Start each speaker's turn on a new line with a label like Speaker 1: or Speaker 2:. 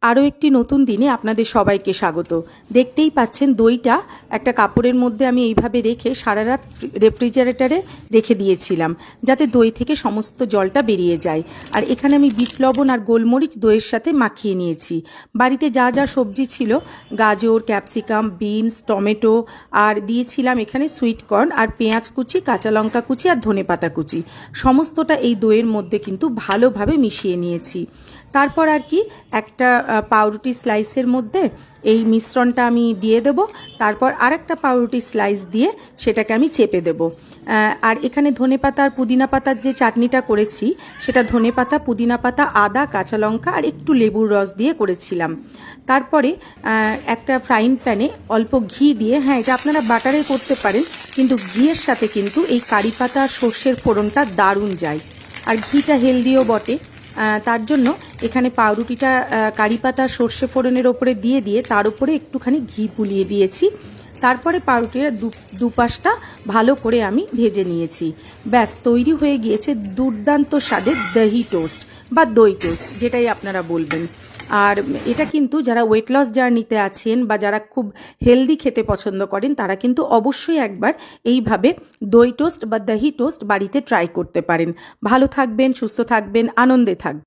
Speaker 1: আরও একটি নতুন দিনে আপনাদের সবাইকে স্বাগত। দেখতেই পাচ্ছেন দইটা একটা কাপড়ের মধ্যে আমি এইভাবে রেখে সারা রাত রেফ্রিজারেটরে রেখে দিয়েছিলাম, যাতে দই থেকে সমস্ত জলটা বেরিয়ে যায়। আর এখানে আমি বিট লবণ আর গোলমরিচ দইয়ের সাথে মাখিয়ে নিয়েছি। বাড়িতে যা যা সবজি ছিল, গাজর, ক্যাপসিকাম, বিনস, টমেটো, আর দিয়েছিলাম এখানে সুইট কর্ন আর পেঁয়াজ কুচি, কাঁচা লঙ্কা কুচি আর ধনেপাতা কুচি, সমস্তটা এই দইয়ের মধ্যে কিন্তু ভালোভাবে মিশিয়ে নিয়েছি। তারপর আর কি একটা পাউরুটি স্লাইসের মধ্যে এই মিশ্রণটা আমি দিয়ে দেব। তারপর আরেকটা পাউরুটি স্লাইস দিয়ে সেটাকে আমি চেপে দেব। আর এখানে ধনেপাতা আর পুদিনা পাতার যে চাটনিটা করেছি, সেটা ধনেপাতা, পুদিনা পাতা, আদা, কাঁচা লঙ্কা আর একটু লেবুর রস দিয়ে করেছিলাম। তারপরে একটা ফ্রাইং প্যানে অল্প ঘি দিয়ে, হ্যাঁ এটা আপনারা বাটারে করতে পারেন, কিন্তু ঘিয়ের সাথে কিন্তু এই কারি পাতা আর সর্ষের ফোড়নটা দারুণ যায়। আর ঘিটা হেলদিও বটে, তার জন্য এখানে পাউরুটিটা কারি পাতা সর্ষে ফোড়নের ওপরে দিয়ে তার উপরে একটুখানি ঘি বুলিয়ে দিয়েছি। তারপরে পাউরুটির দুপাশটা ভালো করে আমি ভেজে নিয়েছি। ব্যাস তৈরি হয়ে গিয়েছে দুর্দান্ত স্বাদের দহি টোস্ট বা দই টোস্ট, যেটাই আপনারা বলবেন। আর এটা কিন্তু যারা ওয়েট লস জার্নিতে আছেন বা যারা খুব হেলদি খেতে পছন্দ করেন, তারা কিন্তু অবশ্যই একবার এইভাবে দই টোস্ট বা দহি টোস্ট বাড়িতে ট্রাই করতে পারেন। ভালো থাকবেন, সুস্থ থাকবেন, আনন্দে থাকবেন।